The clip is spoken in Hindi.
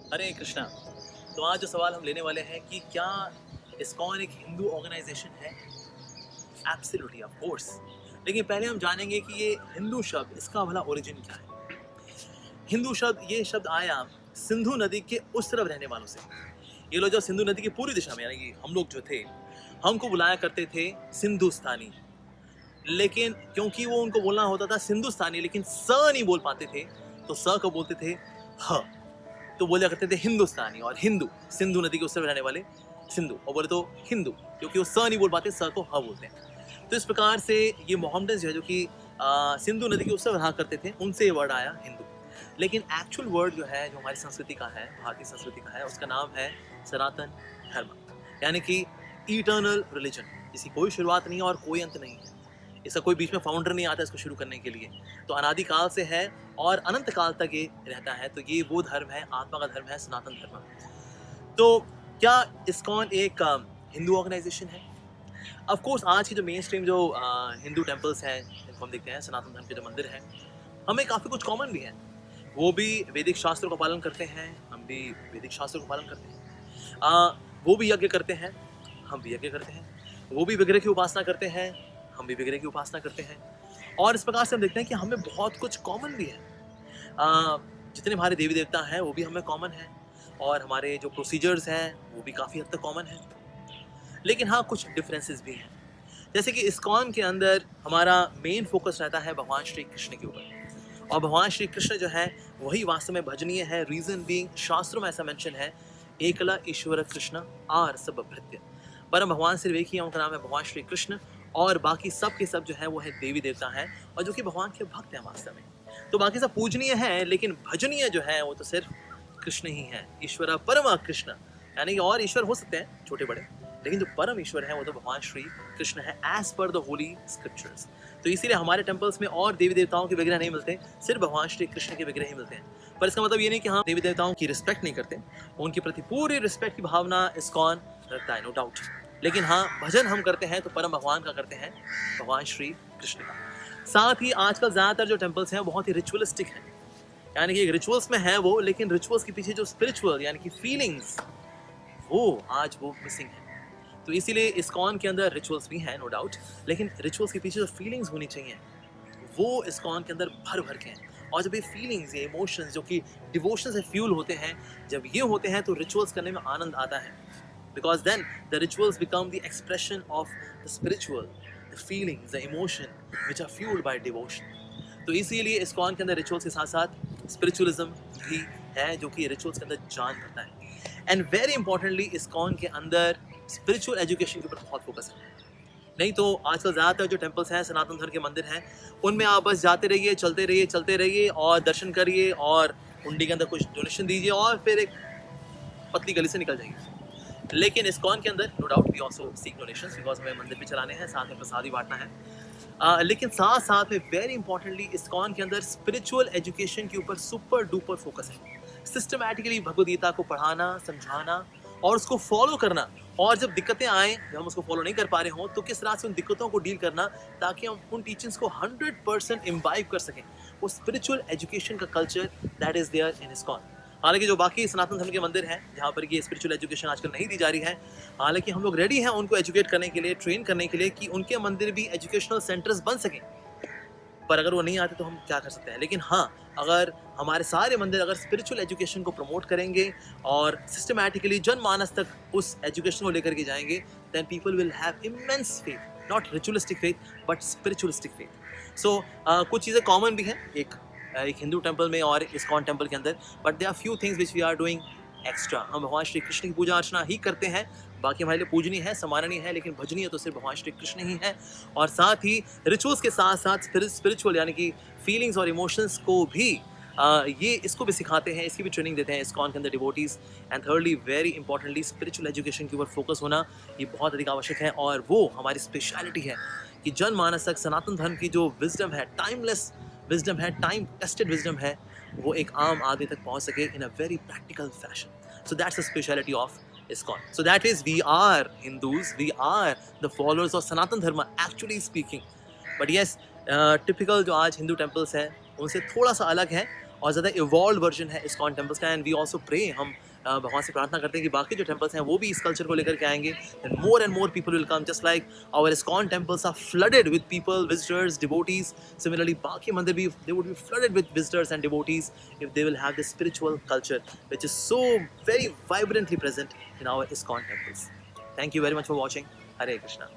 हरे कृष्णा। तो आज जो सवाल हम लेने वाले हैं कि क्या इस्कॉन एक हिंदू ऑर्गेनाइजेशन है? Absolutely, of course. लेकिन पहले हम जानेंगे कि ये हिंदू शब्द, इसका भला ओरिजिन क्या है। हिंदू शब्द, ये शब्द आया सिंधु नदी के उस तरफ रहने वालों से। ये लोग जो सिंधु नदी की पूरी दिशा में, यानी कि हम लोग जो थे, हमको बुलाया करते थे सिंधुस्तानी। लेकिन क्योंकि वो उनको बोलना होता था सिंधुस्तानी, लेकिन स नहीं बोल पाते थे, तो स को बोलते थे ह। तो बोला करते थे हिंदुस्तानी, और हिंदू सिंधु नदी के उस तरफ रहने वाले सिंधु, और बोले तो हिंदू, क्योंकि वो स नहीं बोल पाते, स को ह बोलते हैं। तो इस प्रकार से ये मोहम्मदन जो है, जो कि सिंधु नदी के उस तरफ रहा करते थे, उनसे ये वर्ड आया हिंदू। लेकिन एक्चुअल वर्ड जो है, जो हमारी संस्कृति का है, भारतीय संस्कृति का है, उसका नाम है सनातन धर्म, यानी कि इटर्नल रिलीजन। इसकी कोई शुरुआत नहीं है और कोई अंत नहीं है। इसका कोई बीच में फाउंडर नहीं आता इसको शुरू करने के लिए। तो अनादि काल से है और अनंत काल तक ये रहता है। तो ये वो धर्म है, आत्मा का धर्म है, सनातन धर्म। तो क्या इस्कॉन एक हिंदू ऑर्गेनाइजेशन है? ऑफ कोर्स आज की जो मेन स्ट्रीम जो हिंदू टेम्पल्स हैं, जिनको हम देखते हैं, सनातन धर्म के जो मंदिर हैं, हमें काफ़ी कुछ कॉमन भी है। वो भी वैदिक शास्त्रों का पालन करते हैं, हम भी वैदिक शास्त्रों का पालन करते हैं। वो भी यज्ञ करते हैं, हम भी यज्ञ करते हैं। वो भी विग्रह की उपासना करते हैं, हम भी विग्रह की उपासना करते हैं। और इस प्रकार से हम देखते हैं कि हमें बहुत कुछ कॉमन भी है। जितने हमारे देवी देवता हैं वो भी हमें कॉमन है, और हमारे जो प्रोसीजर्स हैं वो भी काफ़ी हद तक कॉमन है। लेकिन हाँ, कुछ डिफरेंसेस भी हैं। जैसे कि इस्कॉन के अंदर हमारा मेन फोकस रहता है भगवान श्री कृष्ण के ऊपर, और भगवान श्री कृष्ण जो है वही वास्तव में भजनीय है। रीजन बीइंग, शास्त्रों में ऐसा मेंशन है, एकला ईश्वर कृष्ण आर सब भृत्य। परम भगवान सिर्फ एक ही है, उनका नाम है भगवान श्री कृष्ण, और बाकी सब के सब जो है वो है देवी देवता हैं, और जो कि भगवान के भक्त हैं वास्तव में। तो बाकी सब पूजनीय है, लेकिन भजनीय जो है वो तो सिर्फ कृष्ण ही है। ईश्वर परम कृष्ण, यानी कि और ईश्वर हो सकते हैं छोटे बड़े, लेकिन जो परम ईश्वर है वो तो भगवान श्री कृष्ण है, as per the Holi scriptures. तो इसीलिए हमारे टेम्पल्स में और देवी देवताओं के विग्रह नहीं मिलते, सिर्फ भगवान श्री कृष्ण के विग्रह ही मिलते हैं। पर इसका मतलब ये नहीं कि हम देवी देवताओं की रिस्पेक्ट नहीं करते, उनके प्रति पूरी रिस्पेक्ट की भावना इस्कॉन रखता है, नो डाउट। लेकिन हाँ, भजन हम करते हैं तो परम भगवान का करते हैं, भगवान श्री कृष्ण का। साथ ही आजकल ज़्यादातर जो टेम्पल्स हैं बहुत ही रिचुअलिस्टिक हैं, यानी कि रिचुअल्स में है वो, लेकिन रिचुअल्स के पीछे जो स्पिरिचुअल यानी कि फीलिंग्स, वो आज वो मिसिंग है। तो इसीलिए इस्कॉन के अंदर रिचुअल्स भी हैं, नो डाउट, लेकिन रिचुअल्स के पीछे जो फीलिंग्स होनी चाहिए वो इस्कॉन के अंदर भर भर के हैं। और जब ये फीलिंग्स, ये इमोशंस जो कि डिवोशन से फ्यूल होते हैं, जब ये होते हैं तो रिचुअल्स करने में आनंद आता है। Because then the rituals become the expression of the spiritual, the feelings, the emotion which are fuelled by devotion. तो इसीलिए इस्कॉन के अंदर रिचुअल्स के साथ साथ स्पिरिचुअलिज्म भी है, जो कि रिचुअल्स के अंदर जान भरता है। एंड वेरी इंपॉर्टेंटली, इस्कॉन के अंदर स्पिरिचुअल एजुकेशन के ऊपर बहुत फोकस है। नहीं तो आजकल ज़्यादातर जो टेम्पल्स हैं, सनातन धर्म के मंदिर हैं, उनमें आप बस जाते रहिए, चलते रहिए और दर्शन करिए, और हुंडी के अंदर कुछ डोनेशन दीजिए, और फिर एक पतली गली से निकल जाइए। लेकिन इस्कॉन के अंदर no doubt we also seek donations, because हमें मंदिर भी चलाने हैं, साथ में प्रसाद भी बांटना है। लेकिन साथ साथ में वेरी इंपॉर्टेंटली इस्कॉन के अंदर स्पिरिचुअल एजुकेशन के ऊपर सुपर डुपर फोकस है। सिस्टमैटिकली भगवद गीता को पढ़ाना, समझाना और उसको फॉलो करना, और जब दिक्कतें आए, जब हम उसको फॉलो नहीं कर पा रहे हों, तो किस तरह से उन दिक्कतों को डील करना, ताकि हम उन टीचिंग्स को 100% इम्बाइब कर सकें। वो स्पिरिचुअल एजुकेशन का culture that is there in ISKCON. हालांकि जो बाकी सनातन धर्म के मंदिर हैं जहाँ पर ये स्पिरिचुअल एजुकेशन आजकल नहीं दी जा रही है, हालांकि हम लोग रेडी हैं उनको एजुकेट करने के लिए, ट्रेन करने के लिए, कि उनके मंदिर भी एजुकेशनल सेंटर्स बन सकें। पर अगर वो नहीं आते तो हम क्या कर सकते हैं। लेकिन हाँ, अगर हमारे सारे मंदिर अगर स्पिरिचुअल एजुकेशन को प्रमोट करेंगे और सिस्टमैटिकली जनमानस तक उस एजुकेशन को लेकर के जाएंगे, then people will have immense faith, not ritualistic faith but spiritualistic faith. So कुछ चीज़ें कॉमन भी हैं एक हिंदू टेम्पल में और इस्कॉन टेम्पल के अंदर, but they are few things which we are doing extra. हम भगवान श्री कृष्ण की पूजा अर्चना ही करते हैं, बाकी हमारे लिए पूजनीय है, सम्माननीय है, लेकिन भजनीय तो सिर्फ भगवान श्री कृष्ण ही है। और साथ ही रिचुअल्स के साथ साथ स्पिरिचुअल यानी कि फीलिंग्स और इमोशंस को भी ये इसको भी सिखाते हैं, इसकी भी ट्रेनिंग देते हैं इस्कॉन के अंदर devotees. And thirdly, very importantly, spiritual education के ऊपर फोकस होना ये बहुत अधिक आवश्यक है, और वो हमारी स्पेशलिटी है कि जनमानस तक सनातन धर्म की जो विजडम है, टाइमलेस विजडम है, टाइम टेस्टेड विजडम है, वो एक आम आदमी तक पहुंच सके in a very practical fashion. So that's the speciality of ISKCON. So that is, we are Hindus, we are the followers of Sanatan Dharma, actually speaking. But yes, typical जो आज हिंदू टेम्पल्स हैं उनसे थोड़ा सा अलग है, और ज़्यादा इवॉल्व वर्जन है इस्कॉन टेम्पल्स का। एंड वी ऑल्सो प्रे, हम भगवान से प्रार्थना करते हैं कि बाकी जो टेम्पल्स हैं वो भी इस कल्चर को लेकर के आएंगे, and more people will come, just like our ISKCON temples are flooded with people, visitors, devotees. Similarly बाकी मंदिर भी, they would be flooded with visitors and devotees if they will have this spiritual culture which is so very vibrantly present in our ISKCON temples. Thank you very much for watching. Hare Krishna.